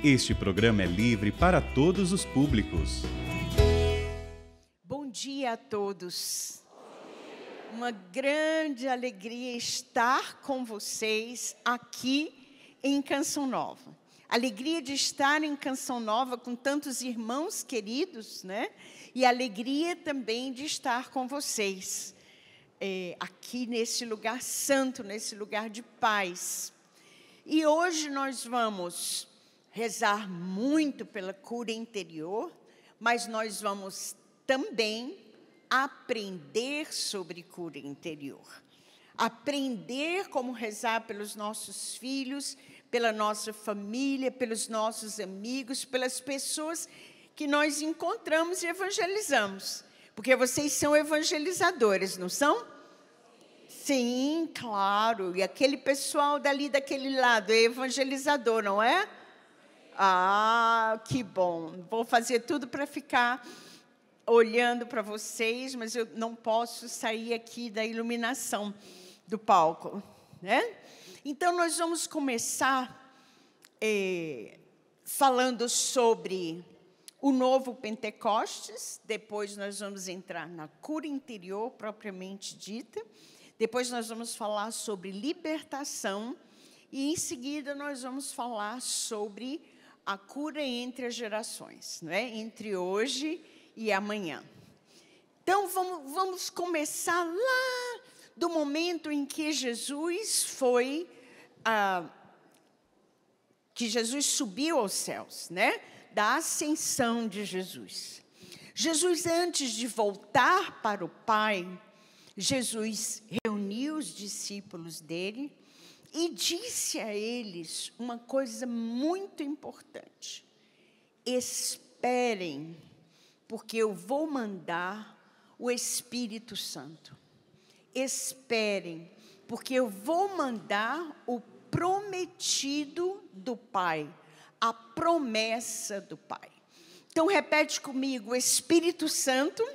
Este programa é livre para todos os públicos. Bom dia a todos. Uma grande alegria estar com vocês aqui em Canção Nova. Alegria de estar em Canção Nova com tantos irmãos queridos, né? E alegria também de estar com vocês aqui nesse lugar santo, nesse lugar de paz. E hoje nós vamos rezar muito pela cura interior, mas nós vamos também aprender sobre cura interior. Aprender como rezar pelos nossos filhos, pela nossa família, pelos nossos amigos, pelas pessoas que nós encontramos e evangelizamos. Porque vocês são evangelizadores, não são? Sim, claro. E aquele pessoal dali, daquele lado, é evangelizador, não é? Ah, que bom. Vou fazer tudo para ficar olhando para vocês, mas eu não posso sair aqui da iluminação do palco, né? Então, nós vamos começar falando sobre o novo Pentecostes, depois nós vamos entrar na cura interior, propriamente dita, depois nós vamos falar sobre libertação, e em seguida nós vamos falar sobre a cura entre as gerações, né? Entre hoje e amanhã. Então, vamos começar lá do momento em que Jesus subiu aos céus, né? Da ascensão de Jesus. Jesus, antes de voltar para o Pai, Jesus reuniu os discípulos dele e disse a eles uma coisa muito importante: esperem, porque eu vou mandar o Espírito Santo. Esperem, porque eu vou mandar o prometido do Pai, a promessa do Pai. Então, repete comigo: o Espírito Santo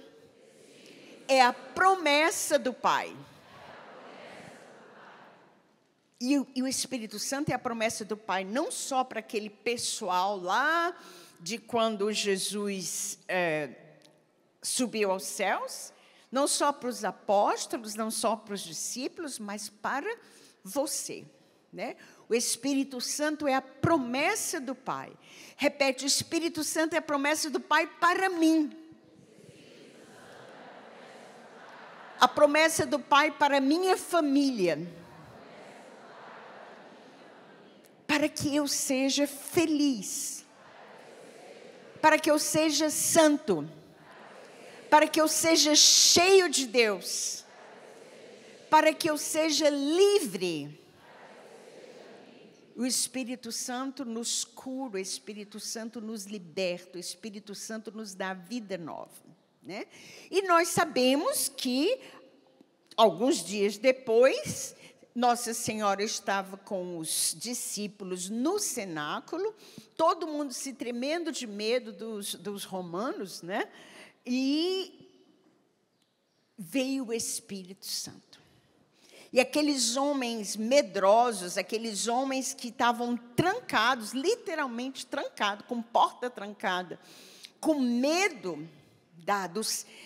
é a promessa do Pai. E o Espírito Santo é a promessa do Pai, não só para aquele pessoal lá, de quando Jesus subiu aos céus, não só para os apóstolos, não só para os discípulos, mas para você, né? O Espírito Santo é a promessa do Pai. Repete: o Espírito Santo é a promessa do Pai para mim. A promessa do Pai para a minha família. Para que eu seja feliz. Para que eu seja santo. Para que eu seja cheio de Deus. Para que eu seja livre. O Espírito Santo nos cura, o Espírito Santo nos liberta, o Espírito Santo nos dá vida nova, né? E nós sabemos que, alguns dias depois, Nossa Senhora estava com os discípulos no cenáculo, todo mundo se tremendo de medo dos romanos, né? E veio o Espírito Santo. E aqueles homens medrosos, aqueles homens que estavam trancados, literalmente trancados, com porta trancada, com medo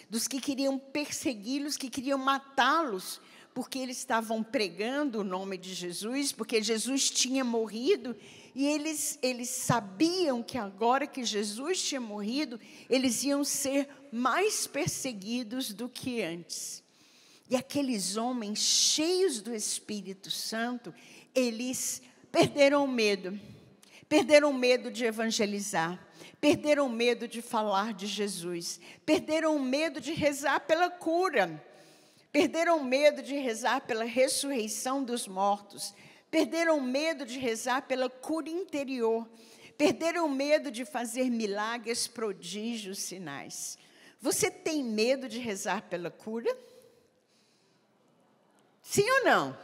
dos que queriam persegui-los, que queriam matá-los, porque eles estavam pregando o nome de Jesus, porque Jesus tinha morrido, e eles sabiam que agora que Jesus tinha morrido, eles iam ser mais perseguidos do que antes. E aqueles homens cheios do Espírito Santo, eles perderam o medo de evangelizar, perderam o medo de falar de Jesus, perderam o medo de rezar pela cura, perderam o medo de rezar pela ressurreição dos mortos, perderam o medo de rezar pela cura interior, perderam o medo de fazer milagres, prodígios, sinais. Você tem medo de rezar pela cura? Sim ou não?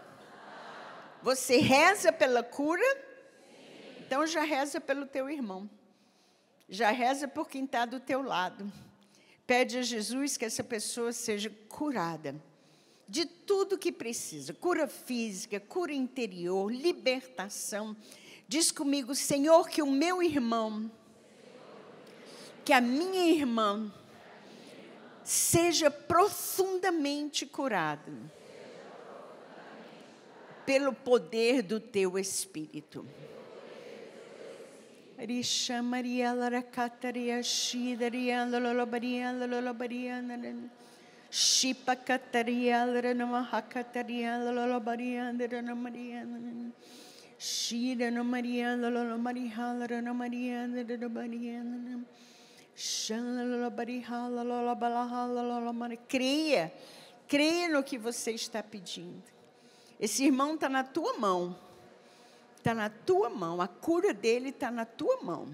Você reza pela cura? Então já reza pelo teu irmão. Já reza por quem está do teu lado. Pede a Jesus que essa pessoa seja curada de tudo que precisa. Cura física, cura interior, libertação. Diz comigo, Senhor, que o meu irmão, que a minha irmã, seja profundamente curado pelo poder do teu Espírito. Risha Maria Laracataria Shidaria Lolobaria Lolobaria Shipa Cataria Lanamahacataria Lolobaria Maria Shida no Maria Lolomaria Maria Maria Creia, creia no que você está pedindo. Esse irmão está na tua mão. Está na tua mão. A cura dele está na tua mão.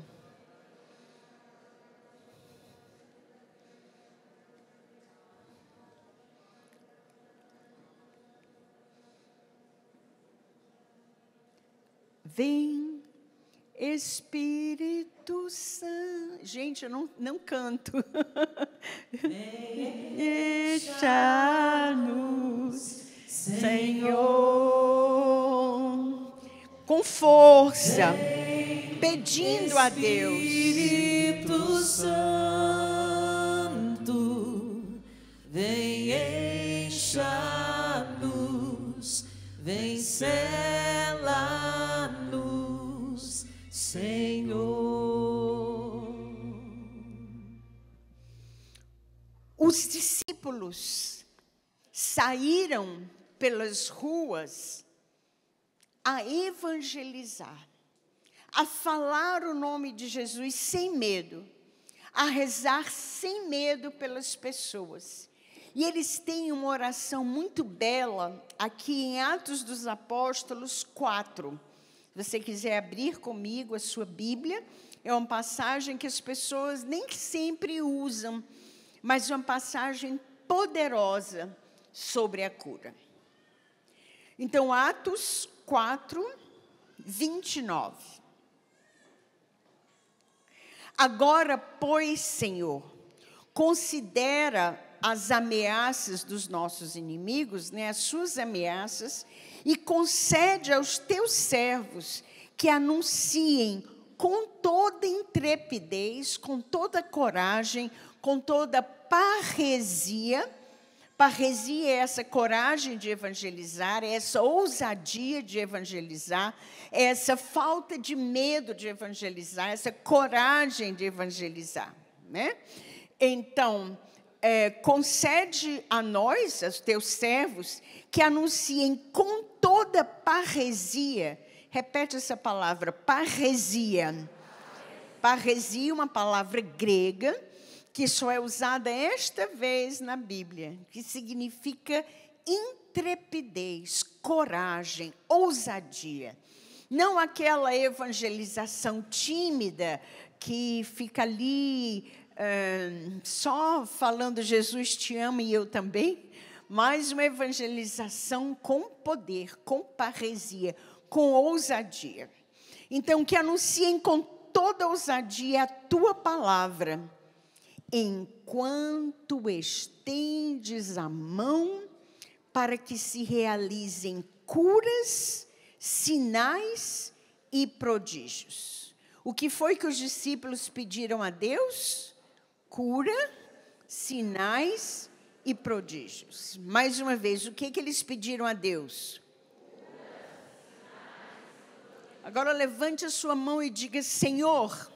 Vem, Espírito Santo. Gente, eu não canto. Deixa-nos, Senhor, com força, pedindo a Deus. Espírito Santo, vem encha-nos, vem sela-nos, Senhor. Os discípulos saíram pelas ruas a evangelizar, a falar o nome de Jesus sem medo, a rezar sem medo pelas pessoas. E eles têm uma oração muito bela aqui em Atos dos Apóstolos 4. Se você quiser abrir comigo a sua Bíblia, é uma passagem que as pessoas nem sempre usam, mas uma passagem poderosa sobre a cura. Então, Atos 4, 29. Agora, pois, Senhor, considera as ameaças dos nossos inimigos, as suas ameaças, e concede aos teus servos que anunciem com toda intrepidez, com toda coragem, com toda parresia. Parresia é essa coragem de evangelizar, é essa ousadia de evangelizar, é essa falta de medo de evangelizar, essa coragem de evangelizar, né? Então, concede a nós, aos teus servos, que anunciem com toda parresia. Repete essa palavra, parresia. Parresia é uma palavra grega que só é usada esta vez na Bíblia, que significa intrepidez, coragem, ousadia. Não aquela evangelização tímida que fica ali só falando Jesus te ama e eu também, mas uma evangelização com poder, com parresia, com ousadia. Então, que anunciem com toda ousadia a tua palavra, enquanto estendes a mão para que se realizem curas, sinais e prodígios. O que foi que os discípulos pediram a Deus? Cura, sinais e prodígios. Mais uma vez, o que eles pediram a Deus? Agora levante a sua mão e diga, Senhor,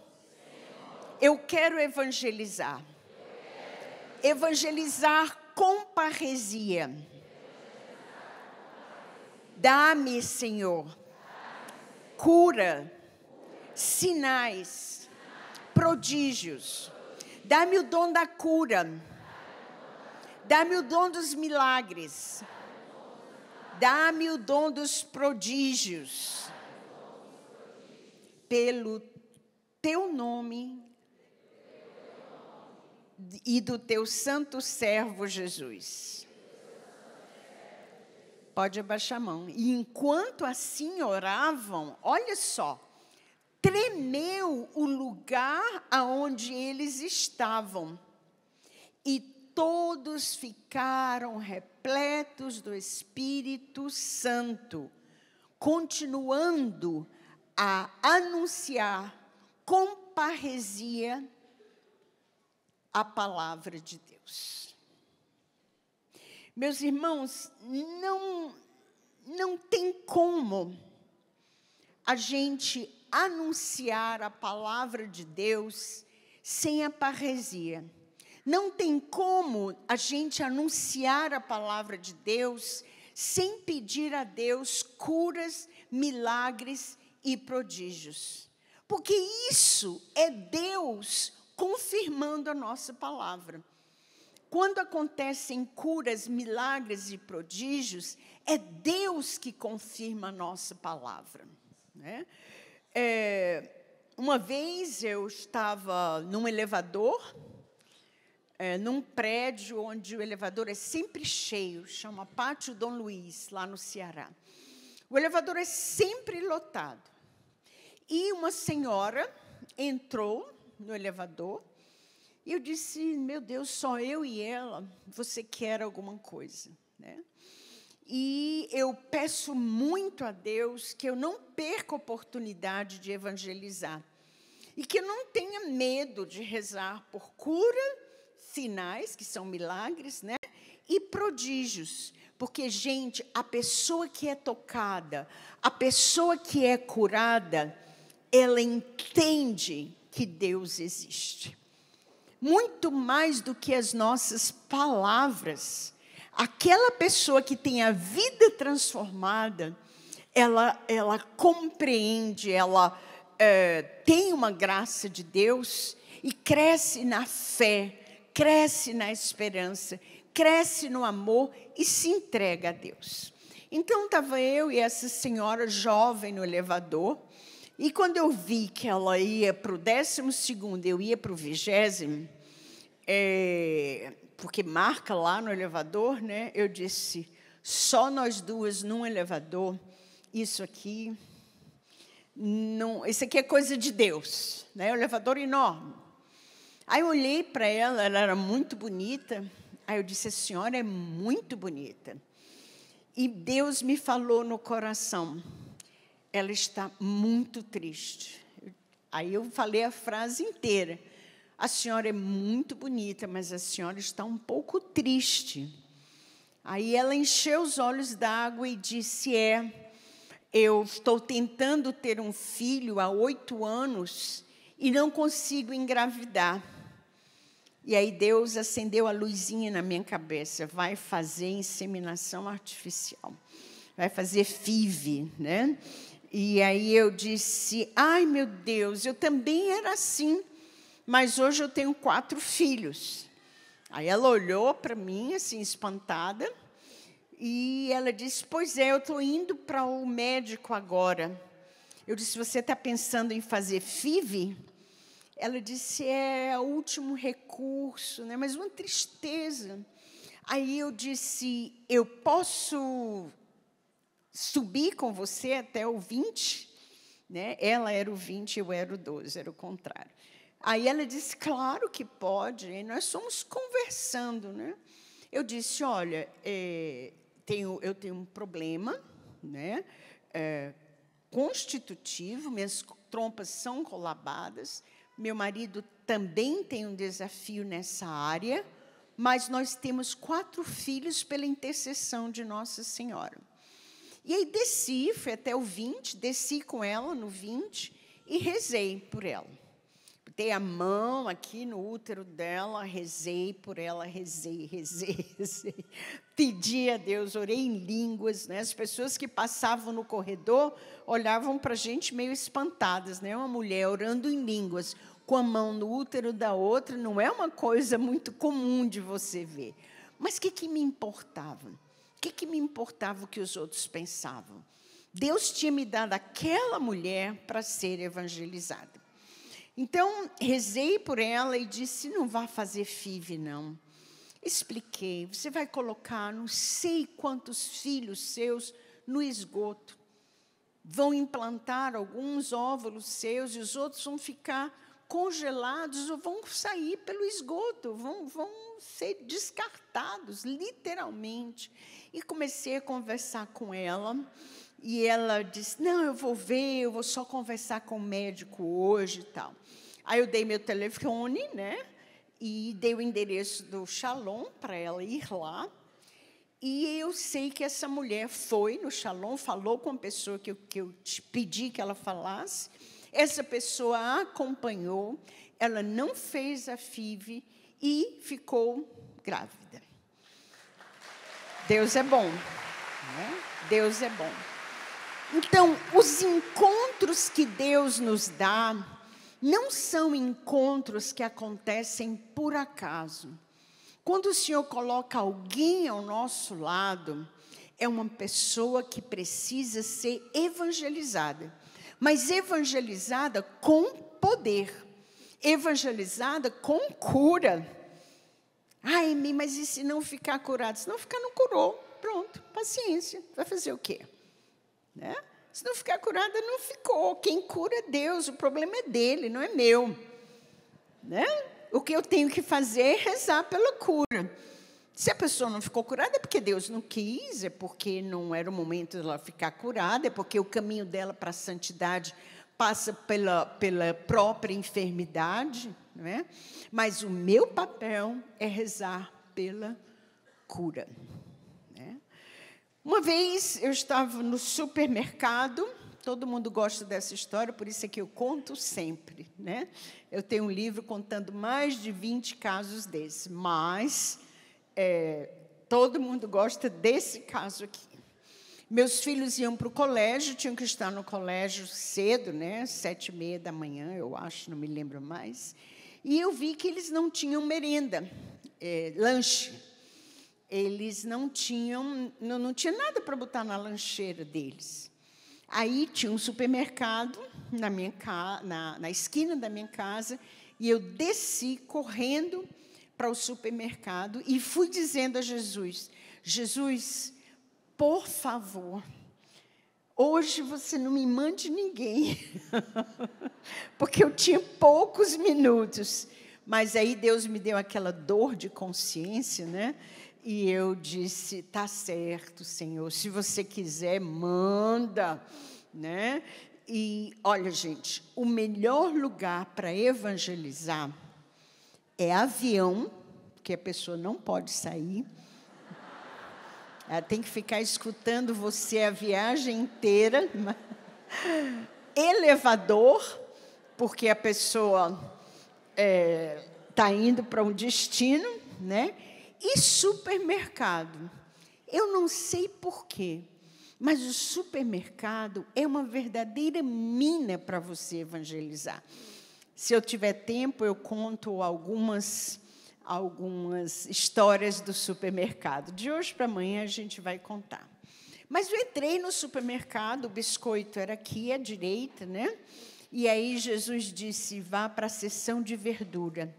eu quero evangelizar. Evangelizar com parresia. Dá-me, Senhor, cura, sinais, prodígios. Dá-me o dom da cura. Dá-me o dom dos milagres. Dá-me o dom dos prodígios. Pelo teu nome e do teu santo servo Jesus. Pode abaixar a mão. E enquanto assim oravam, olha só, tremeu o lugar aonde eles estavam. E todos ficaram repletos do Espírito Santo, continuando a anunciar com parresia a palavra de Deus. Meus irmãos, não tem como a gente anunciar a palavra de Deus sem a parresia. Não tem como a gente anunciar a palavra de Deus sem pedir a Deus curas, milagres e prodígios. Porque isso é Deus confirmando a nossa palavra. Quando acontecem curas, milagres e prodígios, é Deus que confirma a nossa palavra, né? Uma vez eu estava num elevador, num prédio onde o elevador é sempre cheio, chama Pátio Dom Luiz, lá no Ceará. O elevador é sempre lotado. E uma senhora entrou no elevador e eu disse, meu Deus, só eu e ela, você quer alguma coisa, né? E eu peço muito a Deus que eu não perca a oportunidade de evangelizar. E que eu não tenha medo de rezar por cura, sinais, que são milagres, né? E prodígios. Porque, gente, a pessoa que é tocada, a pessoa que é curada, ela entende que Deus existe. Muito mais do que as nossas palavras. Aquela pessoa que tem a vida transformada, ela compreende, ela tem uma graça de Deus e cresce na fé, cresce na esperança, cresce no amor e se entrega a Deus. Então, estava eu e essa senhora jovem no elevador, e quando eu vi que ela ia para o 12º, eu ia para o 20º, porque marca lá no elevador, né? Eu disse, só nós duas num elevador, isso aqui é coisa de Deus, né? O elevador enorme. Aí eu olhei para ela, ela era muito bonita, aí eu disse, a senhora é muito bonita. E Deus me falou no coração, ela está muito triste. Aí eu falei a frase inteira. A senhora é muito bonita, mas a senhora está um pouco triste. Aí ela encheu os olhos d'água e disse, eu estou tentando ter um filho há 8 anos e não consigo engravidar. E aí Deus acendeu a luzinha na minha cabeça, vai fazer inseminação artificial, vai fazer FIV, né? E aí eu disse, ai meu Deus, eu também era assim, mas hoje eu tenho 4 filhos. Aí ela olhou para mim, assim, espantada, e ela disse, pois é, eu estou indo para o médico agora. Eu disse, você está pensando em fazer FIV? Ela disse, é o último recurso, né? Mas uma tristeza. Aí eu disse, eu posso subir com você até o 20? Né? Ela era o 20, eu era o 12, era o contrário. Aí ela disse, claro que pode, e nós fomos conversando, né? Eu disse, olha, eu tenho um problema, né? Constitutivo, minhas trompas são colabadas, meu marido também tem um desafio nessa área, mas nós temos 4 filhos pela intercessão de Nossa Senhora. E aí desci, fui até o 20, desci com ela no 20 e rezei por ela. Botei a mão aqui no útero dela, rezei por ela, rezei. Pedi a Deus, orei em línguas, né? As pessoas que passavam no corredor olhavam para a gente meio espantadas, né? Uma mulher orando em línguas, com a mão no útero da outra, não é uma coisa muito comum de você ver. Mas o que me importava? O que me importava o que os outros pensavam? Deus tinha me dado aquela mulher para ser evangelizada. Então, rezei por ela e disse, não vá fazer FIV, não. Expliquei, você vai colocar não sei quantos filhos seus no esgoto. Vão implantar alguns óvulos seus e os outros vão ficar congelados ou vão sair pelo esgoto, vão ser descartados, literalmente. E comecei a conversar com ela, E ela disse, não, eu vou ver, eu vou só conversar com o médico hoje e tal. Aí eu dei meu telefone, né? E dei o endereço do Shalom para ela ir lá. E eu sei que essa mulher foi no Shalom, falou com a pessoa que eu te pedi que ela falasse. Essa pessoa a acompanhou, ela não fez a FIV e ficou grávida. Deus é bom, né? Deus é bom. Então, os encontros que Deus nos dá não são encontros que acontecem por acaso. Quando o Senhor coloca alguém ao nosso lado, é uma pessoa que precisa ser evangelizada. Mas evangelizada com poder. Evangelizada com cura. Ai, mas e se não ficar curado? Se não ficar, não curou. Pronto, paciência. Vai fazer o quê? Né? Se não ficar curada, não ficou. Quem cura é Deus, o problema é dele, não é meu. Né? O que eu tenho que fazer é rezar pela cura. Se a pessoa não ficou curada, é porque Deus não quis, é porque não era o momento dela ficar curada, é porque o caminho dela para a santidade passa pela própria enfermidade. Não é? Mas o meu papel é rezar pela cura. Uma vez eu estava no supermercado, todo mundo gosta dessa história, por isso é que eu conto sempre. Né? Eu tenho um livro contando mais de 20 casos desses, mas todo mundo gosta desse caso aqui. Meus filhos iam para o colégio, tinham que estar no colégio cedo, né? 7h30 da manhã, eu acho, não me lembro mais. E eu vi que eles não tinham merenda, lanche. Eles não tinham nada para botar na lancheira deles. Aí tinha um supermercado na esquina da minha casa, e eu desci correndo para o supermercado e fui dizendo a Jesus, Jesus, por favor, hoje você não me mande ninguém, porque eu tinha poucos minutos. Mas aí Deus me deu aquela dor de consciência, né? E eu disse, tá certo, Senhor, se você quiser, manda, né? E, olha, gente, o melhor lugar para evangelizar é avião, porque a pessoa não pode sair. Ela tem que ficar escutando você a viagem inteira. Elevador, porque a pessoa está indo para um destino, né? E supermercado. Eu não sei porquê, mas o supermercado é uma verdadeira mina para você evangelizar. Se eu tiver tempo, eu conto algumas histórias do supermercado. De hoje para amanhã a gente vai contar. Mas eu entrei no supermercado, o biscoito era aqui à direita, né? E aí Jesus disse, vá para a seção de verdura.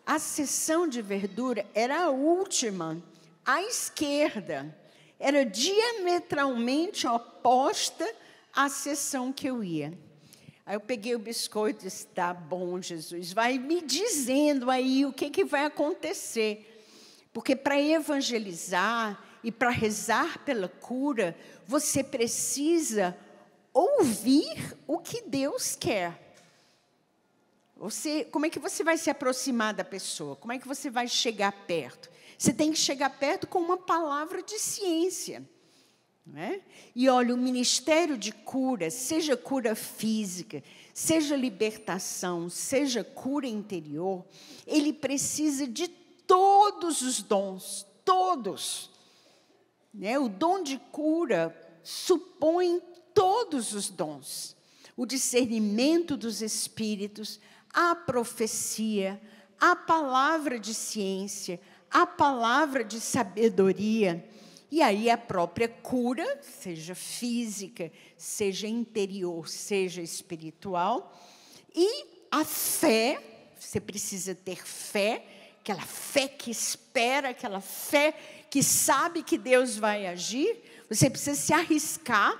A seção de verdura era a última, à esquerda. Era diametralmente oposta à seção que eu ia. Aí eu peguei o biscoito e disse, tá bom, Jesus, vai me dizendo aí o que vai acontecer. Porque para evangelizar e para rezar pela cura, você precisa ouvir o que Deus quer. Como é que você vai se aproximar da pessoa? Como é que você vai chegar perto? Você tem que chegar perto com uma palavra de ciência. Não é? E olha, o ministério de cura, seja cura física, seja libertação, seja cura interior, ele precisa de todos os dons, todos. Né? O dom de cura supõe todos os dons. O discernimento dos espíritos, a profecia, a palavra de ciência, a palavra de sabedoria, e aí a própria cura, seja física, seja interior, seja espiritual, e a fé, você precisa ter fé, aquela fé que espera, aquela fé que sabe que Deus vai agir, você precisa se arriscar,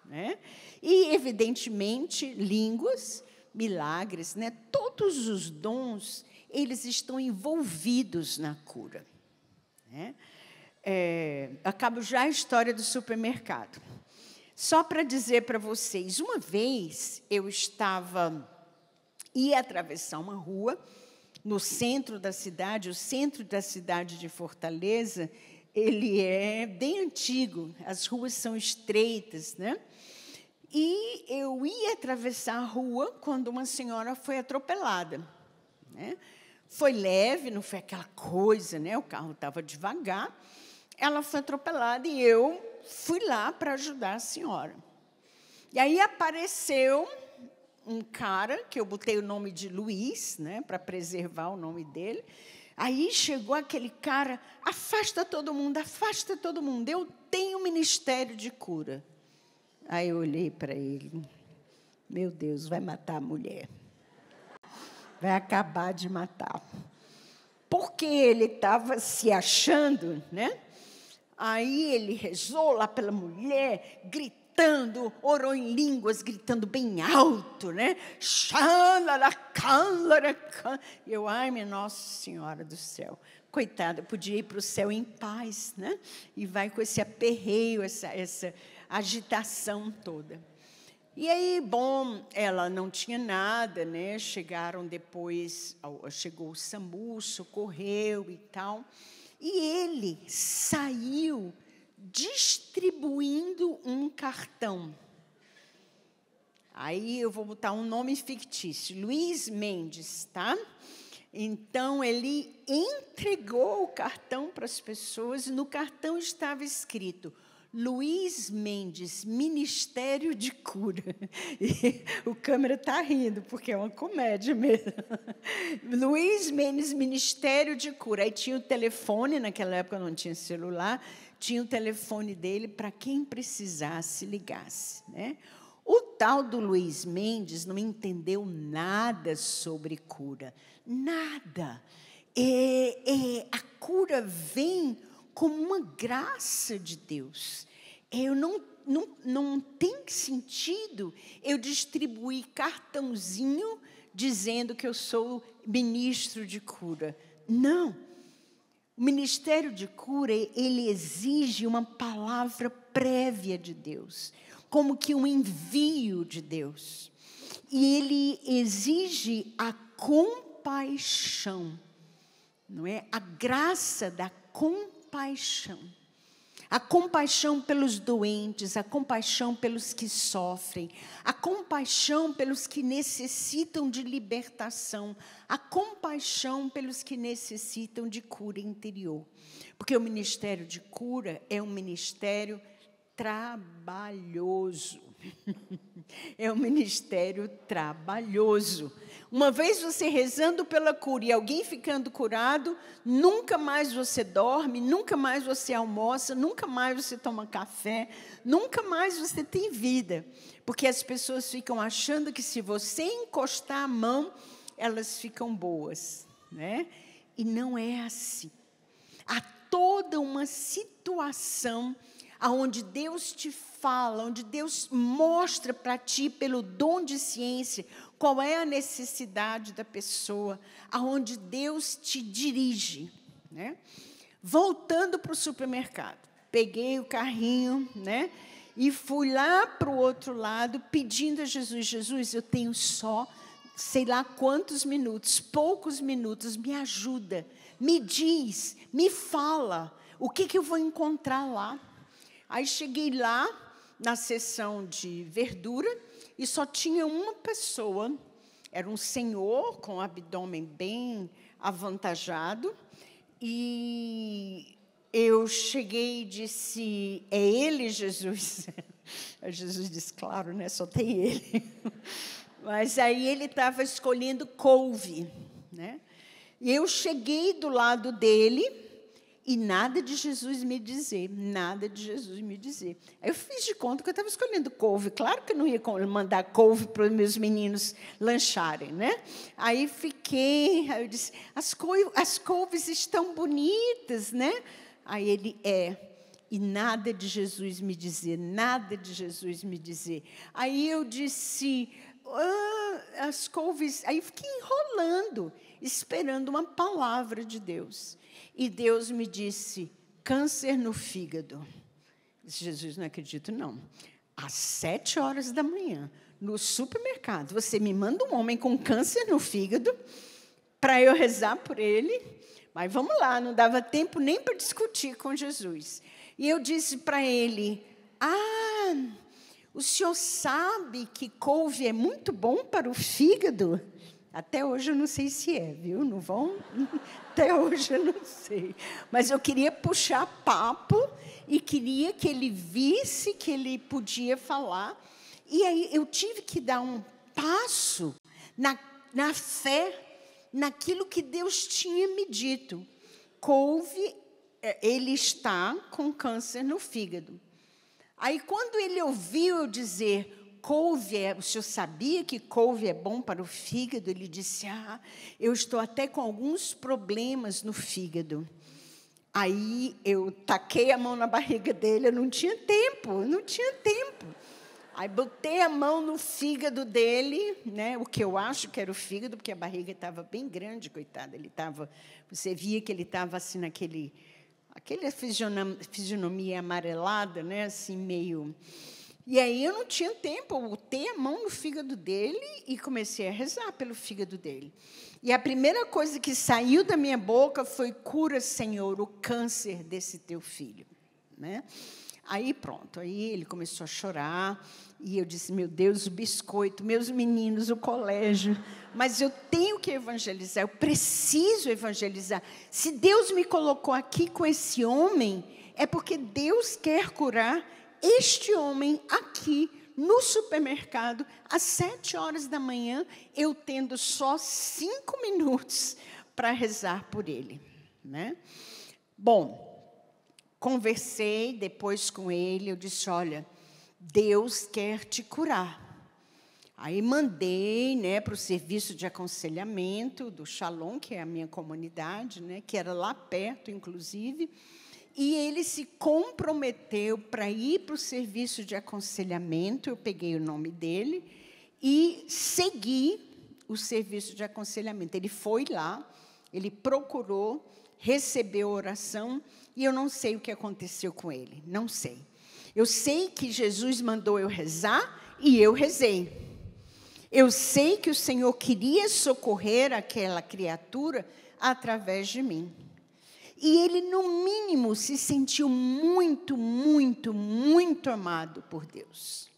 né? E, evidentemente, línguas, milagres, né? Todos os dons, eles estão envolvidos na cura. Né? Acabo já a história do supermercado. Só para dizer para vocês, uma vez eu ia atravessar uma rua no centro da cidade. O centro da cidade de Fortaleza, ele é bem antigo, as ruas são estreitas, né? E eu ia atravessar a rua quando uma senhora foi atropelada, né? Foi leve, não foi aquela coisa, né? O carro estava devagar. Ela foi atropelada e eu fui lá para ajudar a senhora. E aí apareceu um cara, que eu botei o nome de Luiz, né, para preservar o nome dele. Aí chegou aquele cara, afasta todo mundo, eu tenho ministério de cura. Aí eu olhei para ele, meu Deus, vai matar a mulher. Vai acabar de matar. Porque ele estava se achando, né? Aí ele rezou lá pela mulher, gritando, orou em línguas, gritando bem alto, né? Eu, ai, minha Nossa Senhora do céu. Coitada, eu podia ir para o céu em paz, né? E vai com esse aperreio, essa agitação toda. E aí, bom, ela não tinha nada, né? Chegaram depois, chegou o SAMU, socorreu e tal. E ele saiu distribuindo um cartão. Aí eu vou botar um nome fictício, Luiz Mendes, tá? Então, ele entregou o cartão para as pessoas, e no cartão estava escrito: Luiz Mendes, Ministério de Cura. E o câmera está rindo, porque é uma comédia mesmo. Luiz Mendes, Ministério de Cura. Aí tinha o telefone, naquela época não tinha celular, tinha o telefone dele para quem precisasse, ligasse, né? O tal do Luiz Mendes não entendeu nada sobre cura, nada. A cura vem como uma graça de Deus. Não tem sentido eu distribuir cartãozinho dizendo que eu sou ministro de cura. Não. O ministério de cura, ele exige uma palavra prévia de Deus, como que um envio de Deus. E ele exige a compaixão, não é? A graça da compaixão. A compaixão pelos doentes, a compaixão pelos que sofrem, a compaixão pelos que necessitam de libertação, a compaixão pelos que necessitam de cura interior. Porque o ministério de cura é um ministério trabalhoso. É um ministério trabalhoso. Uma vez você rezando pela cura e alguém ficando curado, nunca mais você dorme, nunca mais você almoça, nunca mais você toma café, nunca mais você tem vida. Porque as pessoas ficam achando que se você encostar a mão, elas ficam boas, né? E não é assim. Há toda uma situação onde Deus te fala, onde Deus mostra para ti, pelo dom de ciência, qual é a necessidade da pessoa, aonde Deus te dirige, né? Voltando para o supermercado, peguei o carrinho, né? E fui lá para o outro lado, pedindo a Jesus: Jesus, eu tenho só, sei lá quantos minutos, poucos minutos, me ajuda, me diz, me fala, o que eu vou encontrar lá? Aí cheguei lá, na seção de verdura, e só tinha uma pessoa, era um senhor com o abdômen bem avantajado, e eu cheguei e disse: é ele, Jesus? Aí Jesus disse: claro, né? Só tem ele. Mas aí ele estava escolhendo couve, né? E eu cheguei do lado dele, e nada de Jesus me dizer, nada de Jesus me dizer. Aí eu fiz de conta que eu estava escolhendo couve. Claro que eu não ia mandar couve para os meus meninos lancharem, né? Aí eu disse: as couves estão bonitas, né? Aí ele: e nada de Jesus me dizer, nada de Jesus me dizer. Aí eu disse: as couves... Aí fiquei enrolando, esperando uma palavra de Deus. E Deus me disse: câncer no fígado. Disse: Jesus, não acredito, não. às 7 horas da manhã, no supermercado, você me manda um homem com câncer no fígado para eu rezar por ele. Mas vamos lá, não dava tempo nem para discutir com Jesus. E eu disse para ele, o senhor sabe que couve é muito bom para o fígado? Até hoje eu não sei se é, viu? Não vão? Até hoje eu não sei. Mas eu queria puxar papo e queria que ele visse que ele podia falar. E aí eu tive que dar um passo na fé, naquilo que Deus tinha me dito. Couve, ele está com câncer no fígado. Aí, quando ele ouviu eu dizer, o senhor sabia que couve é bom para o fígado? Ele disse, eu estou até com alguns problemas no fígado. Aí, eu taquei a mão na barriga dele, eu não tinha tempo. Aí, botei a mão no fígado dele, né, o que eu acho que era o fígado, porque a barriga estava bem grande, coitada. Você via que ele estava assim, aquela fisionomia amarelada, né, assim, meio... E aí eu não tinha tempo, eu botei a mão no fígado dele e comecei a rezar pelo fígado dele. E a primeira coisa que saiu da minha boca foi, cura, Senhor, o câncer desse teu filho. Né? Aí pronto, aí ele começou a chorar, e eu disse, meu Deus, o biscoito, meus meninos, o colégio, mas eu tenho que evangelizar, eu preciso evangelizar. Se Deus me colocou aqui com esse homem, é porque Deus quer curar este homem aqui no supermercado, às 7 horas da manhã, eu tendo só 5 minutos para rezar por ele. Né? Bom, conversei depois com ele, eu disse, olha, Deus quer te curar. Aí mandei, né, para o serviço de aconselhamento do Shalom, que é a minha comunidade, né, que era lá perto, inclusive, e ele se comprometeu para ir para o serviço de aconselhamento, eu peguei o nome dele, e segui o serviço de aconselhamento. Ele foi lá, ele procurou, recebeu oração, e eu não sei o que aconteceu com ele, não sei. Eu sei que Jesus mandou eu rezar, e eu rezei. Eu sei que o Senhor queria socorrer aquela criatura através de mim. E ele, no mínimo, se sentiu muito, muito, muito amado por Deus.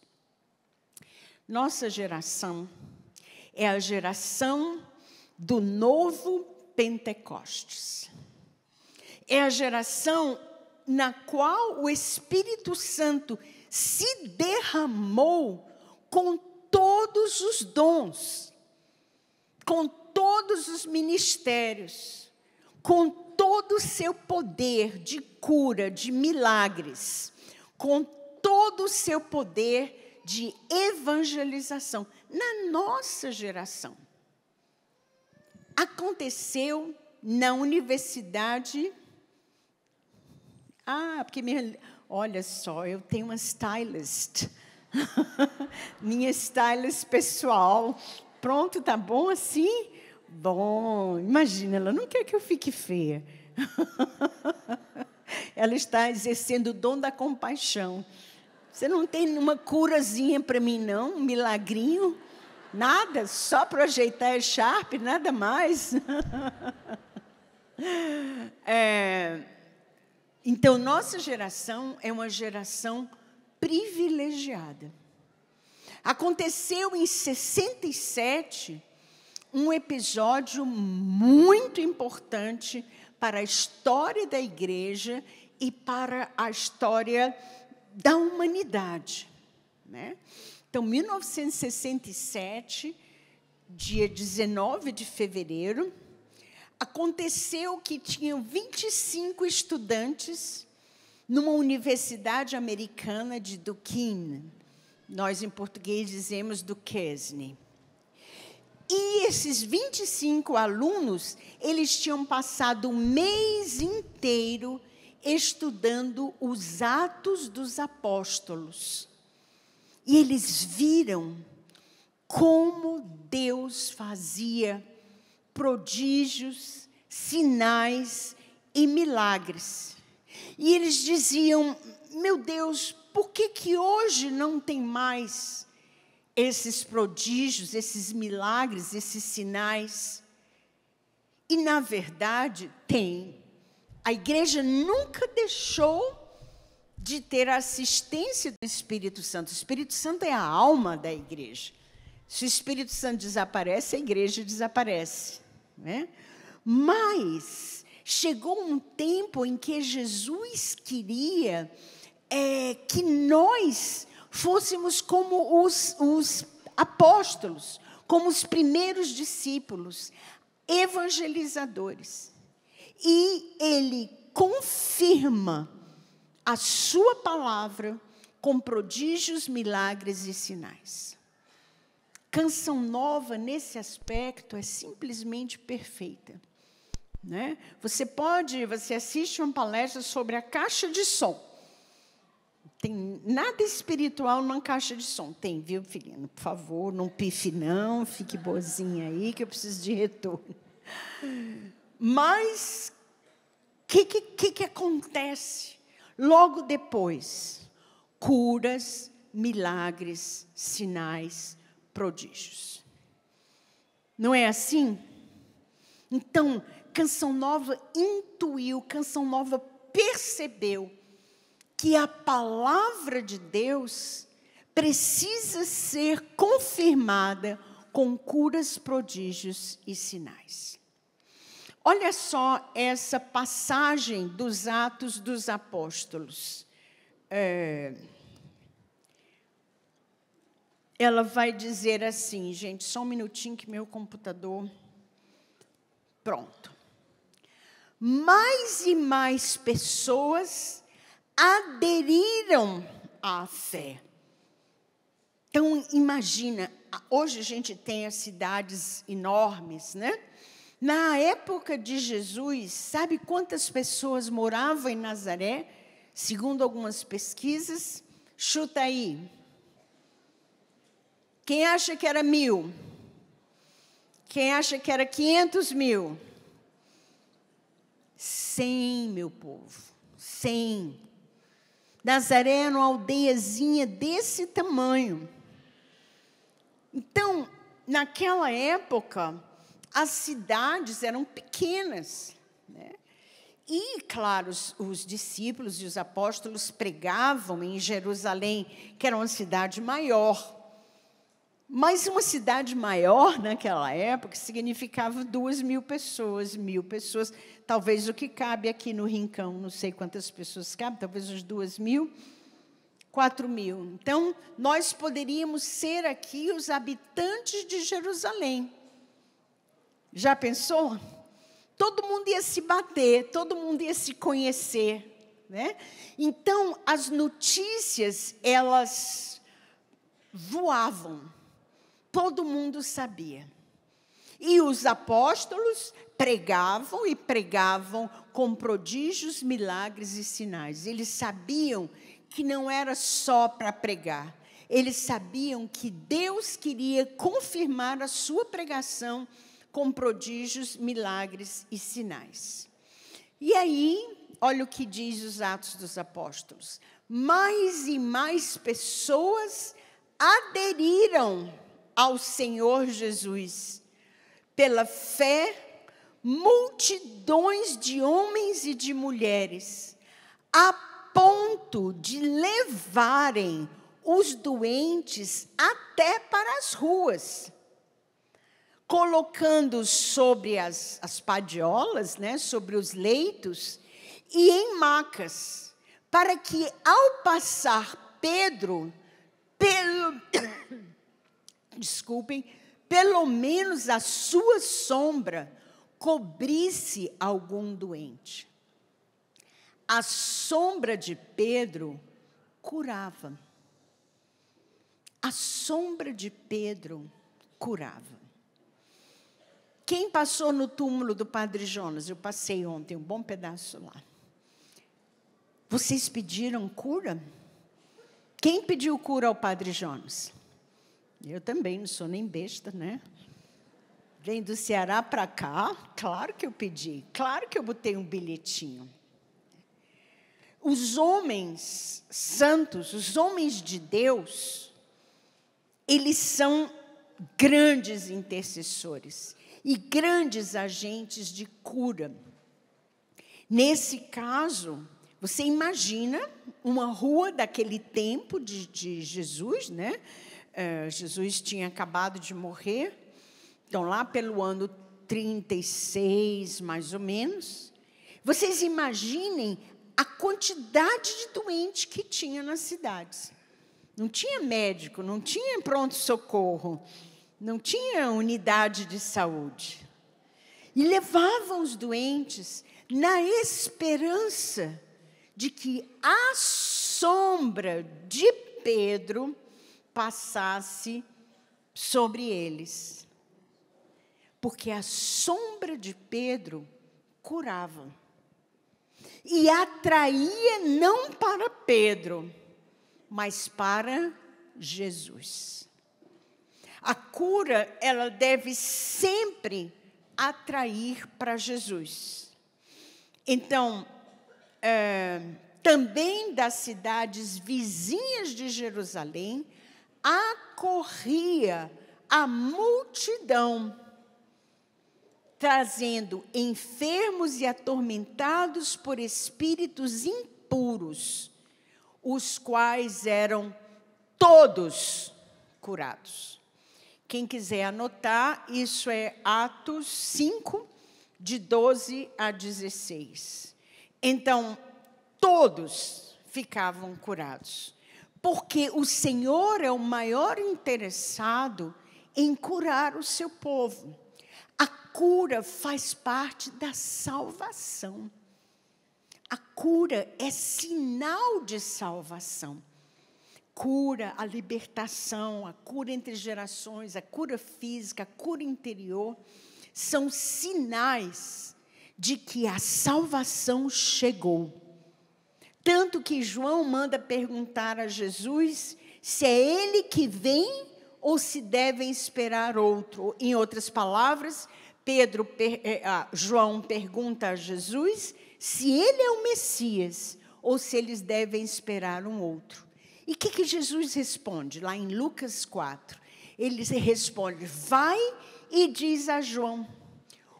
Nossa geração é a geração do novo Pentecostes. É a geração na qual o Espírito Santo se derramou com todos os dons, com todos os ministérios, com todo o seu poder de cura, de milagres, com todo o seu poder de evangelização. Na nossa geração, aconteceu na universidade... porque olha só, eu tenho uma stylist, minha stylist pessoal. Pronto, tá bom assim? Bom, imagina, ela não quer que eu fique feia. Ela está exercendo o dom da compaixão. Você não tem uma curazinha para mim, não? Um milagrinho? Nada? Só para ajeitar a Sharp, nada mais? Então, nossa geração é uma geração privilegiada. Aconteceu em 67 um episódio muito importante para a história da igreja e para a história da humanidade. Né? Então, 1967, dia 19 de fevereiro, aconteceu que tinham 25 estudantes numa universidade americana de Duquesne. Nós, em português, dizemos Duquesne. E esses 25 alunos, eles tinham passado um mês inteiro estudando os Atos dos Apóstolos. E eles viram como Deus fazia prodígios, sinais e milagres. E eles diziam, meu Deus, por que hoje não tem mais esses prodígios, esses milagres, esses sinais? E, na verdade, tem. A igreja nunca deixou de ter a assistência do Espírito Santo. O Espírito Santo é a alma da igreja. Se o Espírito Santo desaparece, a igreja desaparece, né? Mas chegou um tempo em que Jesus queria que nós fôssemos como os apóstolos, como os primeiros discípulos, evangelizadores. E ele confirma a sua palavra com prodígios, milagres e sinais. Canção Nova, nesse aspecto, é simplesmente perfeita, né? Você assiste uma palestra sobre a caixa de som. Tem nada espiritual na caixa de som. Tem, viu, filhinha? Por favor, não pife não, fique boazinha aí, que eu preciso de retorno. Mas, o que acontece? Logo depois, curas, milagres, sinais, prodígios. Não é assim? Então, Canção Nova intuiu, Canção Nova percebeu que a palavra de Deus precisa ser confirmada com curas, prodígios e sinais. Olha só essa passagem dos Atos dos Apóstolos. Ela vai dizer assim, gente, só um minutinho que meu computador... Pronto. Mais e mais pessoas aderiram à fé. Então, imagina, hoje a gente tem as cidades enormes, né? Na época de Jesus, sabe quantas pessoas moravam em Nazaré? Segundo algumas pesquisas, chuta aí. Quem acha que era 1.000? Quem acha que era 500 mil? 100, meu povo. 100. Nazaré era uma aldeiazinha desse tamanho. Então, naquela época, as cidades eram pequenas, né? E, claro, os discípulos e os apóstolos pregavam em Jerusalém, que era uma cidade maior. Mas uma cidade maior, naquela época, significava 2.000 pessoas, 1.000 pessoas. Talvez o que cabe aqui no Rincão, não sei quantas pessoas cabem, talvez uns 2.000, 4.000. Então, nós poderíamos ser aqui os habitantes de Jerusalém. Já pensou? Todo mundo ia se bater, todo mundo ia se conhecer, né? Então, as notícias, elas voavam. Todo mundo sabia. E os apóstolos pregavam e pregavam com prodígios, milagres e sinais. Eles sabiam que não era só para pregar. Eles sabiam que Deus queria confirmar a sua pregação com prodígios, milagres e sinais. E aí, olha o que diz os Atos dos Apóstolos. Mais e mais pessoas aderiram ao Senhor Jesus. Pela fé, multidões de homens e de mulheres, a ponto de levarem os doentes até para as ruas, colocando sobre as padiolas, né, sobre os leitos, e em macas, para que, ao passar Pedro, pelo menos a sua sombra cobrisse algum doente. A sombra de Pedro curava. A sombra de Pedro curava. Quem passou no túmulo do Padre Jonas? Eu passei ontem, um bom pedaço lá. Vocês pediram cura? Quem pediu cura ao Padre Jonas? Eu também, não sou nem besta, né? Vem do Ceará para cá, claro que eu pedi, claro que eu botei um bilhetinho. os homens santos, os homens de Deus, eles são grandes intercessores e grandes agentes de cura. Nesse caso, você imagina uma rua daquele tempo de Jesus, né? Jesus tinha acabado de morrer, então lá pelo ano 36, mais ou menos. Vocês imaginem a quantidade de doentes que tinha nas cidades. Não tinha médico, não tinha pronto-socorro, não tinha unidade de saúde. E levavam os doentes na esperança de que a sombra de Pedro passasse sobre eles. Porque a sombra de Pedro curava. E atraía não para Pedro, mas para Jesus. A cura, ela deve sempre atrair para Jesus. Então, também das cidades vizinhas de Jerusalém, acorria a multidão, trazendo enfermos e atormentados por espíritos impuros, os quais eram todos curados. Quem quiser anotar, isso é Atos 5, de 12 a 16. Então, todos ficavam curados, porque o Senhor é o maior interessado em curar o seu povo. A cura faz parte da salvação. A cura é sinal de salvação. Cura, a libertação, a cura entre gerações, a cura física, a cura interior, são sinais de que a salvação chegou. Tanto que João manda perguntar a Jesus se é ele que vem ou se devem esperar outro. Em outras palavras, João pergunta a Jesus se ele é o Messias ou se eles devem esperar um outro. E o que Jesus responde? Lá em Lucas 4, ele responde: vai e diz a João,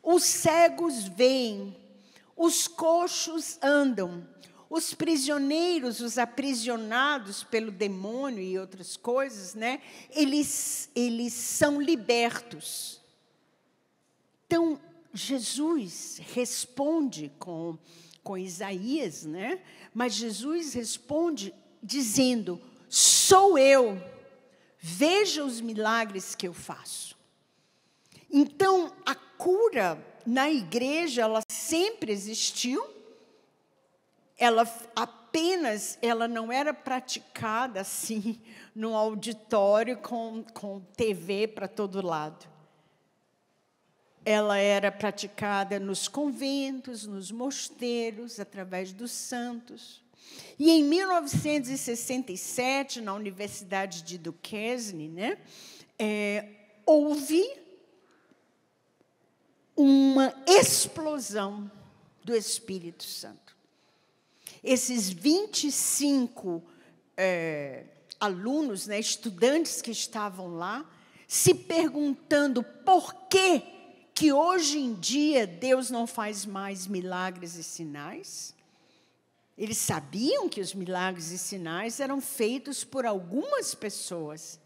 os cegos veem, os coxos andam, os prisioneiros, os aprisionados pelo demônio e outras coisas, né? Eles são libertos. Então, Jesus responde com Isaías, né? Mas Jesus responde dizendo: sou eu, veja os milagres que eu faço. Então, a cura na igreja, ela sempre existiu, ela não era praticada assim, num auditório com TV para todo lado. Ela era praticada nos conventos, nos mosteiros, através dos santos. E em 1967, na Universidade de Duquesne, né, houve uma explosão do Espírito Santo. Esses 25 alunos, né, estudantes que estavam lá, se perguntando por que hoje em dia Deus não faz mais milagres e sinais. Eles sabiam que os milagres e sinais eram feitos por algumas pessoas,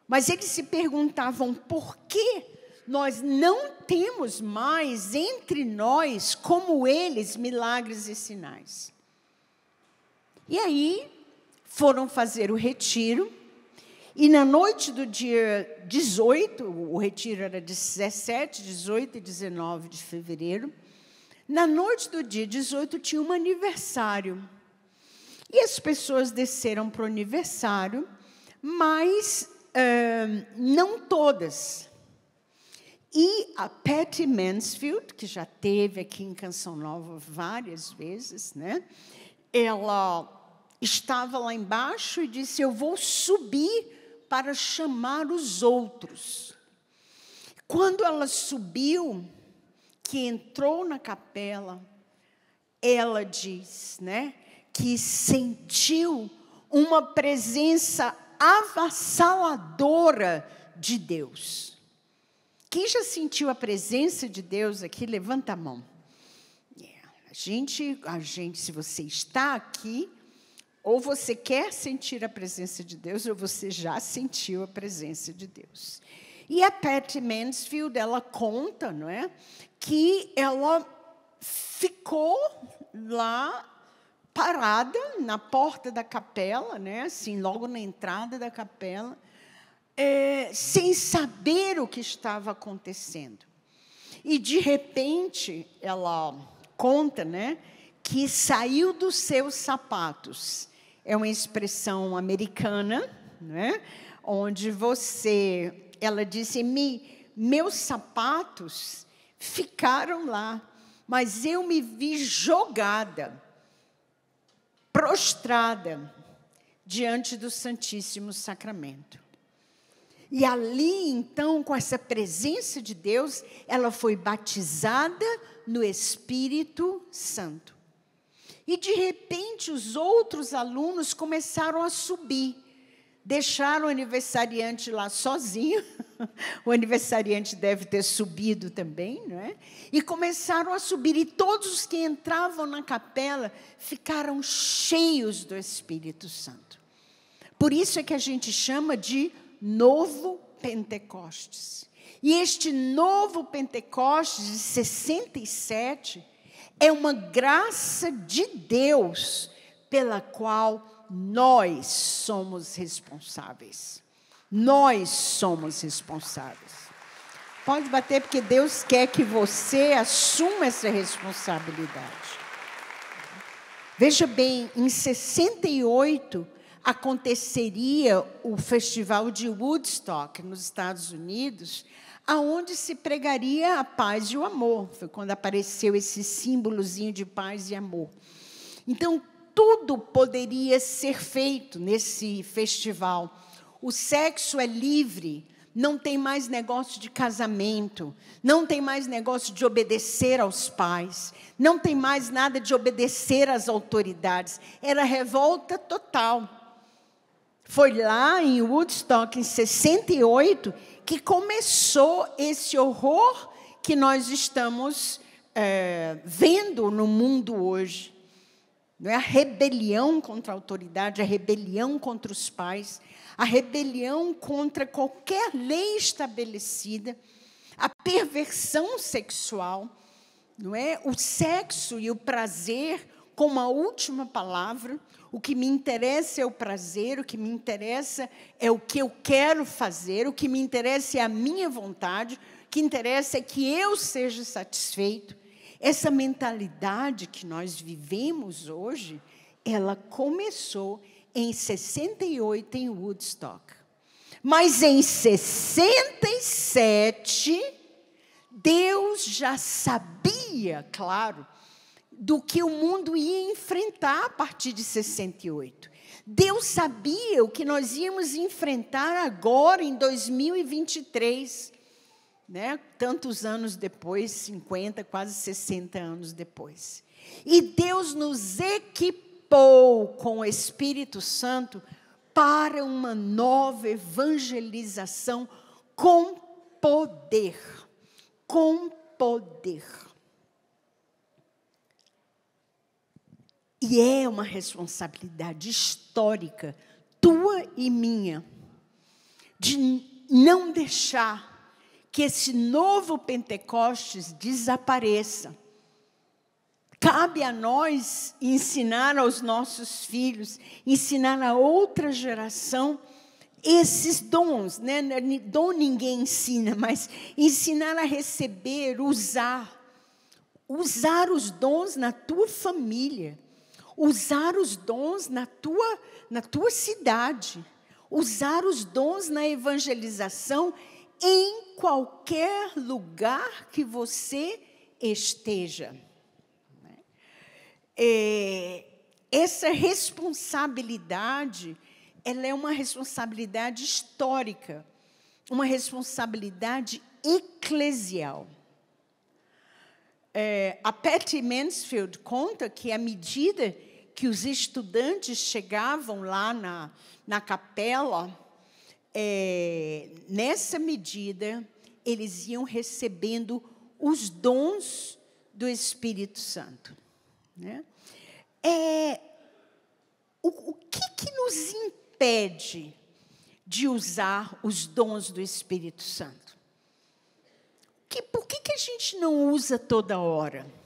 mas eles se perguntavam por que nós não temos mais entre nós, como eles, milagres e sinais. E aí foram fazer o retiro, e na noite do dia 18, o retiro era de 17, 18 e 19 de fevereiro, na noite do dia 18 tinha um aniversário. E as pessoas desceram para o aniversário, mas não todas. E a Patty Mansfield, que já esteve aqui em Canção Nova várias vezes, né? Ela estava lá embaixo e disse: eu vou subir para chamar os outros. Quando ela subiu, que entrou na capela, ela diz, né, que sentiu uma presença avassaladora de Deus. Quem já sentiu a presença de Deus aqui, levanta a mão. A gente, se você está aqui, ou você quer sentir a presença de Deus, ou você já sentiu a presença de Deus. E a Patty Mansfield, ela conta, não é, que ela ficou lá parada na porta da capela, né, assim, logo na entrada da capela, sem saber o que estava acontecendo. E, de repente, ela conta, né, que saiu dos seus sapatos. É uma expressão americana, né, onde ela disse, meus sapatos ficaram lá, mas eu me vi jogada, prostrada, diante do Santíssimo Sacramento. E ali, então, com essa presença de Deus, ela foi batizada no Espírito Santo. E, de repente, os outros alunos começaram a subir. Deixaram o aniversariante lá sozinho. O aniversariante deve ter subido também, não é? E começaram a subir. E todos os que entravam na capela ficaram cheios do Espírito Santo. Por isso é que a gente chama de Novo Pentecostes. E este novo Pentecostes de 67 é uma graça de Deus pela qual nós somos responsáveis. Nós somos responsáveis. Pode bater, porque Deus quer que você assuma essa responsabilidade. Veja bem, em 68, aconteceria o Festival de Woodstock, nos Estados Unidos, aonde se pregaria a paz e o amor. Foi quando apareceu esse símbolozinho de paz e amor. Então, tudo poderia ser feito nesse festival. O sexo é livre, não tem mais negócio de casamento, não tem mais negócio de obedecer aos pais, não tem mais nada de obedecer às autoridades. Era revolta total. Foi lá em Woodstock, em 68, que começou esse horror que nós estamos vendo no mundo hoje. Não é? A rebelião contra a autoridade, a rebelião contra os pais, a rebelião contra qualquer lei estabelecida, a perversão sexual, não é? O sexo e o prazer como a última palavra. O que me interessa é o prazer, o que me interessa é o que eu quero fazer, o que me interessa é a minha vontade, o que interessa é que eu seja satisfeito. Essa mentalidade que nós vivemos hoje, ela começou em 68 em Woodstock. Mas em 67, Deus já sabia, claro, do que o mundo ia enfrentar a partir de 68. Deus sabia o que nós íamos enfrentar agora, em 2023. Né? Tantos anos depois, 50, quase 60 anos depois. E Deus nos equipou com o Espírito Santo para uma nova evangelização com poder. Com poder. E é uma responsabilidade histórica, tua e minha, de não deixar que esse novo Pentecostes desapareça. Cabe a nós ensinar aos nossos filhos, ensinar a outra geração esses dons, né? Dom ninguém ensina, mas ensinar a receber, usar os dons na tua família, usar os dons na tua cidade, usar os dons na evangelização em qualquer lugar que você esteja. Essa responsabilidade, ela é uma responsabilidade histórica, uma responsabilidade eclesial. A Patty Mansfield conta que, à medida que os estudantes chegavam lá na capela, nessa medida, eles iam recebendo os dons do Espírito Santo. Né? O que nos impede de usar os dons do Espírito Santo? Por que a gente não usa toda hora?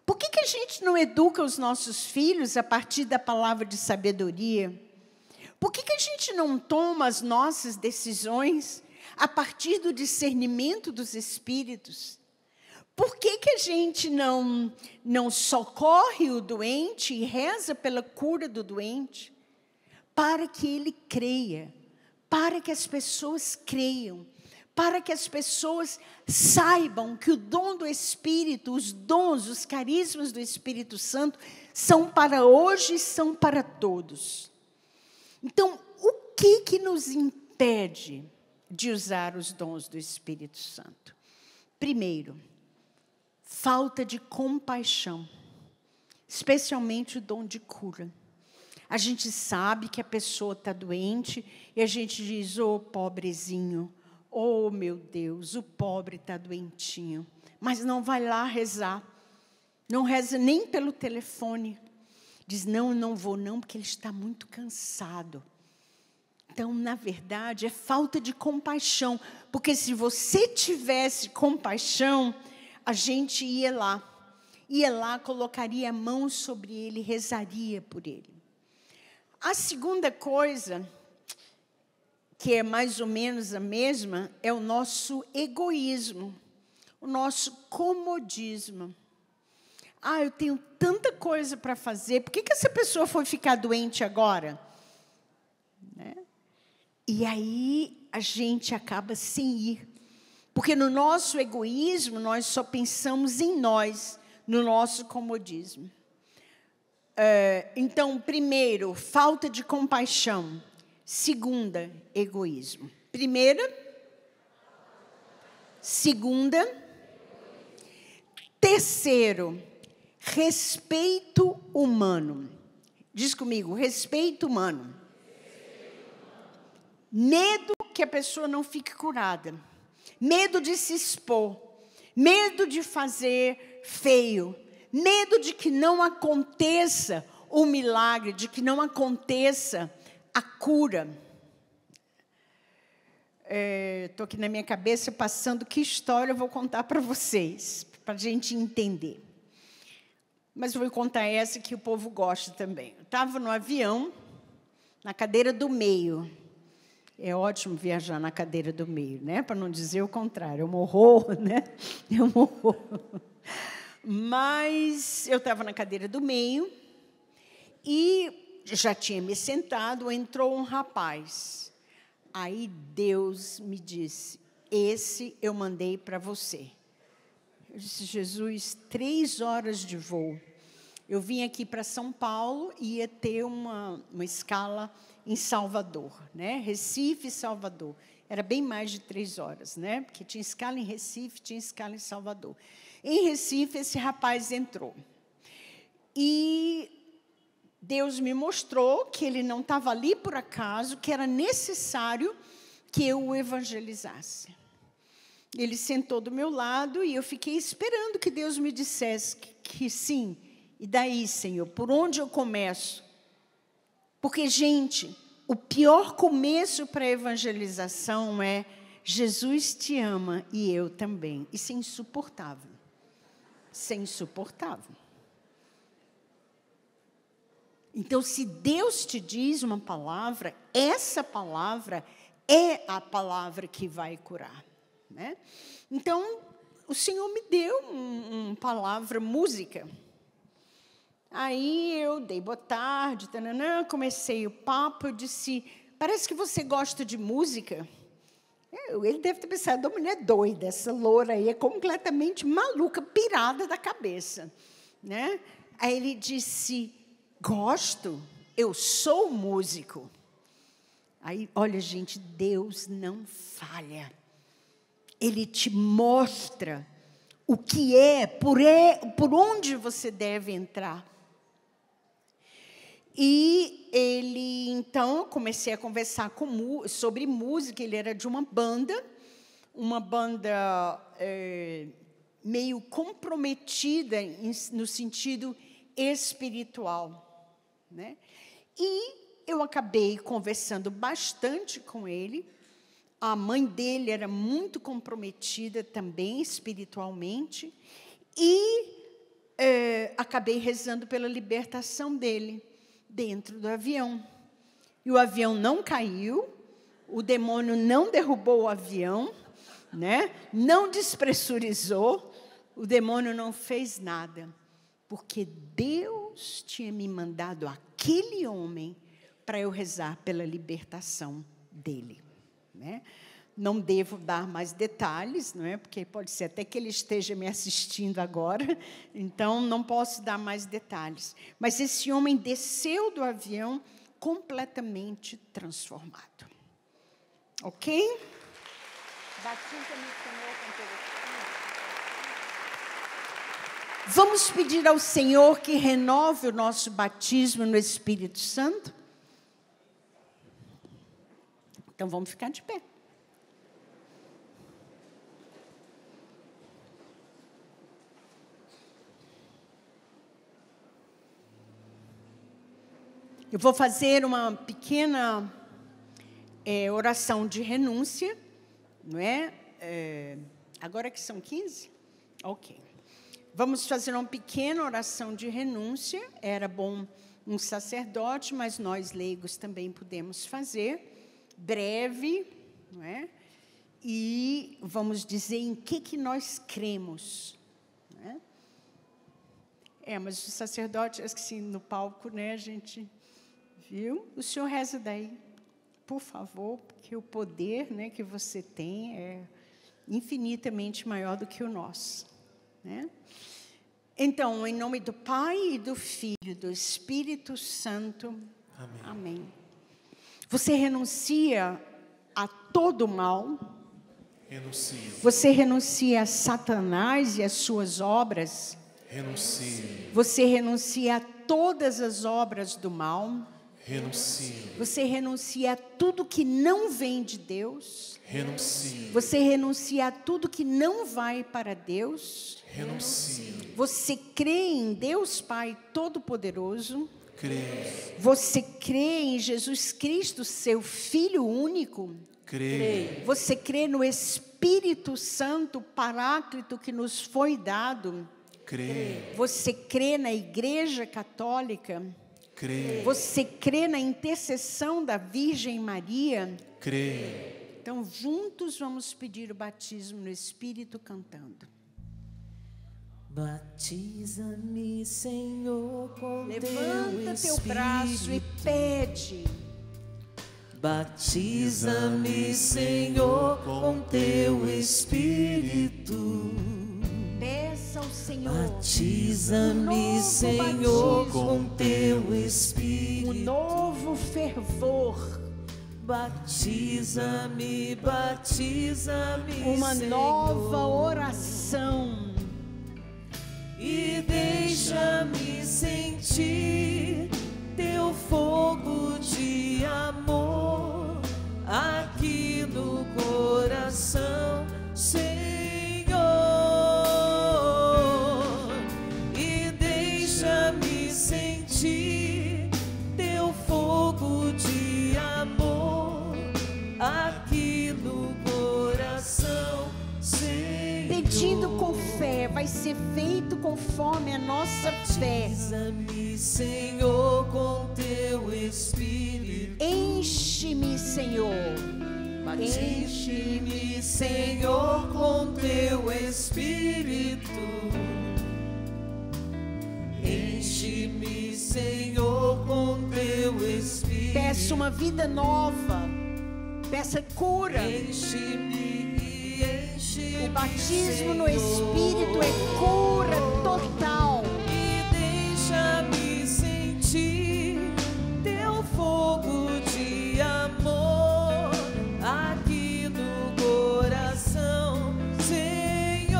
Por que a gente não educa os nossos filhos a partir da palavra de sabedoria? Por que a gente não toma as nossas decisões a partir do discernimento dos Espíritos? Por que a gente não socorre o doente e reza pela cura do doente? Para que ele creia, para que as pessoas creiam, para que as pessoas saibam que o dom do Espírito, os dons, os carismas do Espírito Santo são para hoje e são para todos. Então, o que nos impede de usar os dons do Espírito Santo? Primeiro, falta de compaixão, especialmente o dom de cura. A gente sabe que a pessoa está doente e a gente diz, pobrezinho, meu Deus, o pobre está doentinho. Mas não vai lá rezar, não reza nem pelo telefone. Diz, não vou não, porque ele está muito cansado. Então, na verdade, é falta de compaixão. Porque se você tivesse compaixão, a gente ia lá, colocaria a mão sobre ele, rezaria por ele. A segunda coisa, que é mais ou menos a mesma, é o nosso egoísmo, o nosso comodismo. Eu tenho tanta coisa para fazer, por que essa pessoa foi ficar doente agora? Né? E aí a gente acaba sem ir. Porque no nosso egoísmo, nós só pensamos em nós, no nosso comodismo. Então, primeiro, falta de compaixão. Segunda, egoísmo. Primeira. Segunda. Terceiro, respeito humano. Diz comigo, respeito humano. Medo que a pessoa não fique curada. Medo de se expor. Medo de fazer feio. Medo de que não aconteça o milagre, de que não aconteça a cura. Estou aqui na minha cabeça passando que história eu vou contar para vocês, para a gente entender. Mas eu vou contar essa que o povo gosta também. Eu estava no avião, na cadeira do meio. É ótimo viajar na cadeira do meio, né? Para não dizer o contrário. Eu morro, né? Eu morro. Mas eu estava na cadeira do meio e já tinha me sentado, entrou um rapaz. Aí Deus me disse, esse eu mandei para você. Eu disse, Jesus, 3 horas de voo. Eu vim aqui para São Paulo e ia ter uma escala em Salvador, né? Recife e Salvador. Era bem mais de 3 horas, né? Porque tinha escala em Recife, tinha escala em Salvador. Em Recife, esse rapaz entrou. E Deus me mostrou que ele não estava ali por acaso, que era necessário que eu o evangelizasse. Ele sentou do meu lado e eu fiquei esperando que Deus me dissesse que sim. E daí, Senhor, por onde eu começo? Porque, gente, o pior começo para a evangelização é Jesus te ama e eu também. Isso é insuportável. Isso é insuportável. Então, se Deus te diz uma palavra, essa palavra é a palavra que vai curar. Né? Então, o Senhor me deu uma palavra, música. Aí eu dei boa tarde, tananã, comecei o papo, eu disse, parece que você gosta de música. Ele deve ter pensado, a mulher doida, essa loura aí é completamente maluca, pirada da cabeça. Né? Aí ele disse, gosto, eu sou músico. Aí, olha, gente, Deus não falha. Ele te mostra o que por onde você deve entrar. E ele, então, comecei a conversar sobre música. Ele era de uma banda meio comprometida no sentido espiritual, né? E eu acabei conversando bastante com ele. A mãe dele era muito comprometida também espiritualmente. E acabei rezando pela libertação dele dentro do avião. E o avião não caiu, o demônio não derrubou o avião, né? Não despressurizou, o demônio não fez nada, porque Deus tinha me mandado aquele homem para eu rezar pela libertação dele, né? Não devo dar mais detalhes, não é? Porque pode ser até que ele esteja me assistindo agora, então não posso dar mais detalhes. Mas esse homem desceu do avião completamente transformado. Ok? Batiza-me, Senhor, com teu Espírito. Vamos pedir ao Senhor que renove o nosso batismo no Espírito Santo? Então vamos ficar de pé. Eu vou fazer uma pequena oração de renúncia, não é? Agora que são 15? Ok. Vamos fazer uma pequena oração de renúncia. Era bom um sacerdote, mas nós leigos também podemos fazer. Breve, não é? E vamos dizer em que nós cremos. Não é? Mas o sacerdote, assim, no palco, né, a gente... Viu? O senhor reza daí, por favor, porque o poder, né, que você tem é infinitamente maior do que o nosso, né? Então, em nome do Pai e do Filho e do Espírito Santo. Amém. Amém. Você renuncia a todo mal. Renuncio. Você renuncia a Satanás e as suas obras. Renuncio. Você renuncia a todas as obras do mal. Renuncio. Você renuncia a tudo que não vem de Deus. Renuncio. Você renuncia a tudo que não vai para Deus. Renuncio. Você crê em Deus Pai Todo-Poderoso. Creio. Você crê em Jesus Cristo, seu Filho único. Creio. Você crê no Espírito Santo, Paráclito, que nos foi dado. Creio. Você crê na Igreja Católica. Creio. Você crê na intercessão da Virgem Maria? Creio. Então, juntos vamos pedir o batismo no Espírito cantando. Batiza-me, Senhor, com Levanta teu teu braço e pede. Batiza-me, Senhor, com teu Espírito. Peça ao Senhor. Batiza-me, Senhor, com teu Espírito. Um novo fervor. Batiza-me, batiza-me, Uma Senhor, nova oração. e deixa-me sentir teu fogo de amor aqui no coração, Senhor, e deixa-me sentir teu fogo de amor aqui no coração, Senhor. Pedindo com fé, vai ser feito conforme a nossa fé. Batiza-me, Senhor, com teu Espírito. Enche-me, Senhor. Enche-me, Senhor, com teu Espírito. Enche-me, Senhor, com teu Espírito. Peça uma vida nova. Peça cura. Enche-me e enche-me. O batismo no Senhor. Espírito é cura total. E deixa-me sentir teu fogo de amor aqui no coração, Senhor.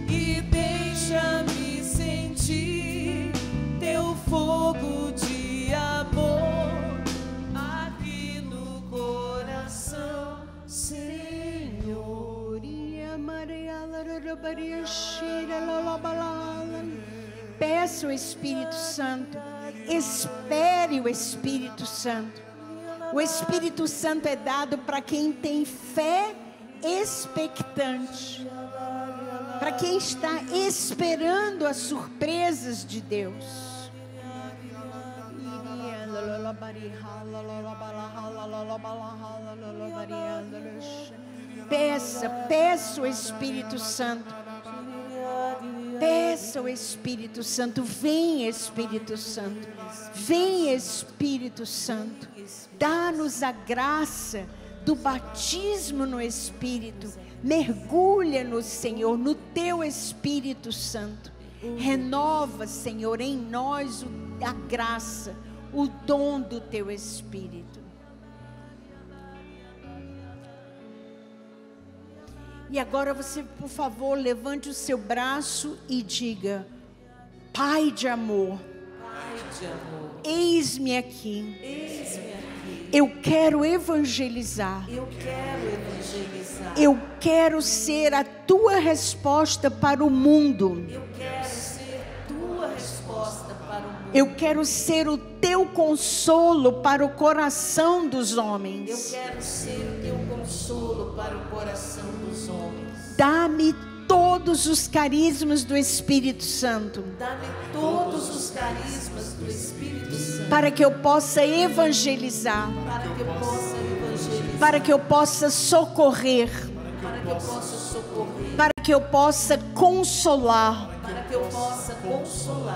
E deixa-me sentir Peça o Espírito Santo. Espere o Espírito Santo. O Espírito Santo é dado para quem tem fé expectante. Para quem está esperando as surpresas de Deus. Peça o Espírito Santo. Peça o Espírito Santo. Vem, Espírito Santo. Vem, Espírito Santo. Dá-nos a graça do batismo no Espírito. Mergulha-nos, Senhor, no Teu Espírito Santo. Renova, Senhor, em nós a graça, o dom do Teu Espírito. E agora você, por favor, levante o seu braço e diga: Pai de amor, eis-me aqui. Eu quero evangelizar. Eu quero ser a Tua resposta para o mundo. Eu quero ser o Teu consolo para o coração dos homens. Dá-me todos os carismas do Espírito Santo. Para que eu possa evangelizar. Para que eu possa socorrer. Para que eu possa consolar.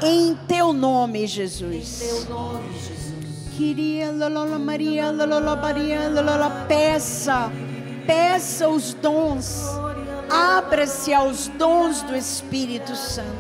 Em Teu nome, Jesus. Peça os dons. Abra-se aos dons do Espírito Santo.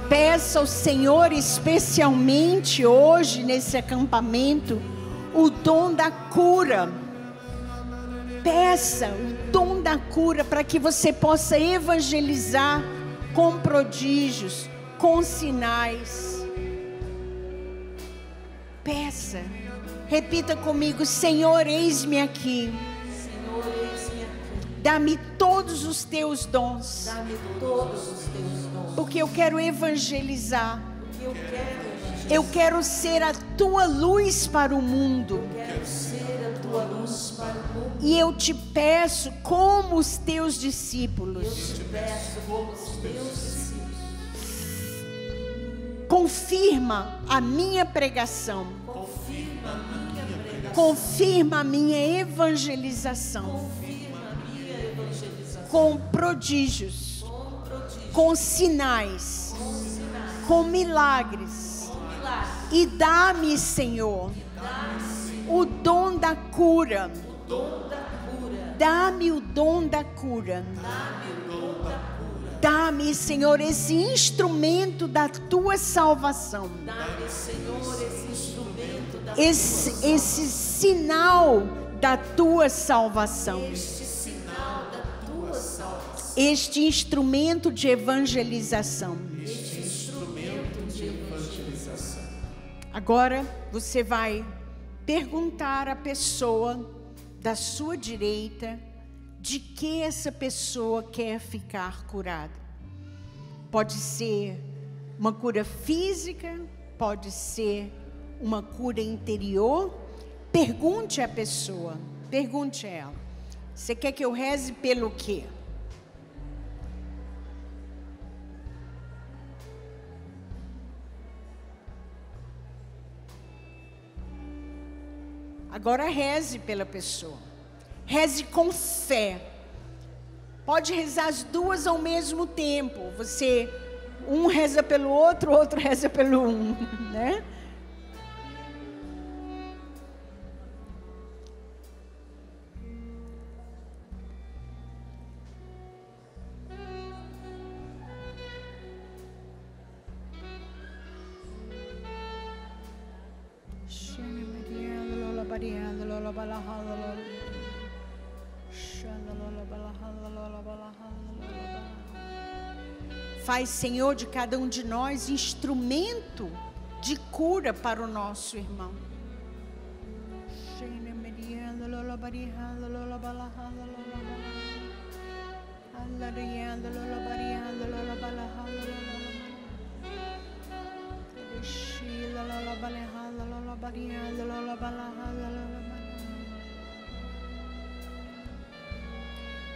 Peça ao Senhor, especialmente hoje nesse acampamento, o dom da cura. Peça o dom da cura para que você possa evangelizar com prodígios, com sinais. Peça. Repita comigo: Senhor, eis-me aqui. Dá-me todos os Teus dons. Porque eu quero evangelizar. Eu quero ser a Tua luz para o mundo. E eu te peço como os Teus discípulos. Confirma a minha pregação. Confirma a minha evangelização. Com prodígios. Com sinais. Com milagres. E dá-me, Senhor, o dom da cura. Dá-me o dom da cura. Dá-me, Senhor, esse instrumento da Tua salvação. Esse sinal da Tua salvação. Este instrumento de evangelização. Agora você vai perguntar à pessoa da sua direita de que essa pessoa quer ficar curada. Pode ser uma cura física, pode ser uma cura interior. Pergunte à pessoa, pergunte a ela: você quer que eu reze pelo quê? Agora reze pela pessoa. Reze com fé. Pode rezar as duas ao mesmo tempo. Um reza pelo outro, o outro reza pelo um, né? Faz, Senhor, de cada um de nós instrumento de cura para o nosso irmão.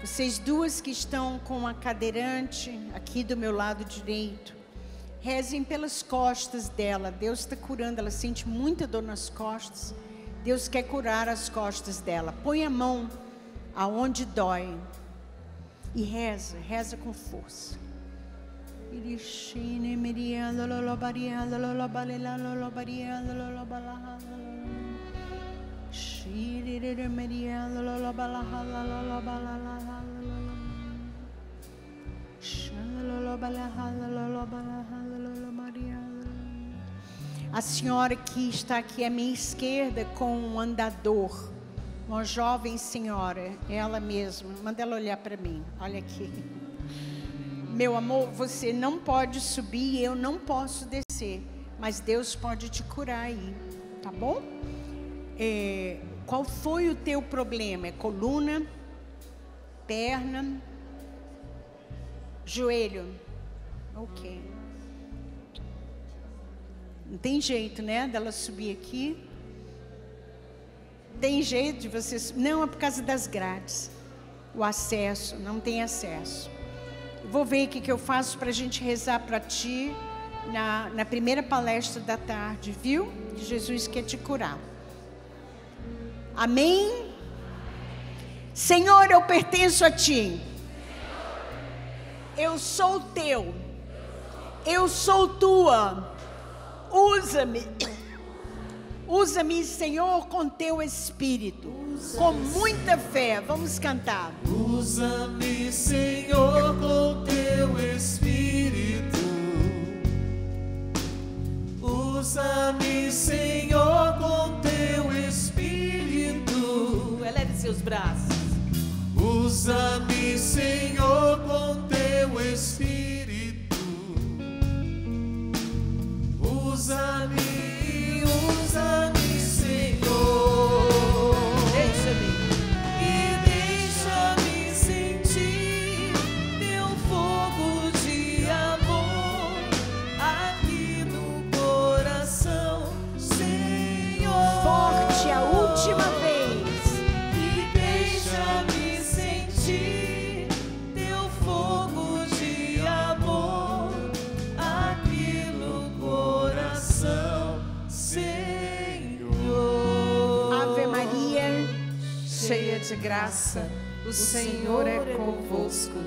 Vocês duas que estão com a cadeirante aqui do meu lado direito, rezem pelas costas dela. Deus está curando, ela sente muita dor nas costas. Deus quer curar as costas dela. Põe a mão aonde dói e reza, reza com força. A senhora que está aqui à minha esquerda com um andador, uma jovem senhora, ela mesma, manda ela olhar para mim, olha aqui. Meu amor, você não pode subir e eu não posso descer, mas Deus pode te curar aí, tá bom? Qual foi o teu problema? É coluna, perna, joelho? Ok. Não tem jeito, né, dela subir aqui? Tem jeito de você subir? Não, é por causa das grades. O acesso, não tem acesso. Vou ver o que eu faço para a gente rezar para ti na primeira palestra da tarde, viu? Que Jesus quer te curar. Amém? Senhor, eu pertenço a ti. Eu sou teu. Eu sou tua. Usa-me. Usa-me, Senhor, com teu Espírito. Com muita fé. Vamos cantar. Usa-me, Senhor, com teu Espírito. Usa-me, Senhor, com teu Espírito. Eleve seus braços. Usa-me, Senhor, com teu Espírito. Usa-me, usa-me, Senhor. Deixa-me. E deixa-me sentir teu fogo de amor aqui no coração, Senhor. Forte a última vez. E deixa-me sentir teu fogo de amor aqui no coração, Senhor. Ave Maria, cheia de graça, o Senhor é convosco.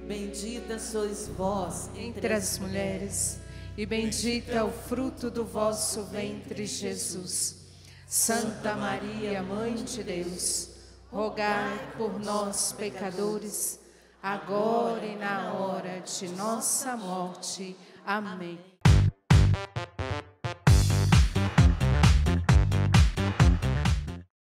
Bendita sois vós Entre as mulheres, e bendito é o fruto do vosso ventre, Jesus. Santa Maria, Mãe de Deus, rogai por nós, pecadores, agora e na hora de nossa morte. Amém.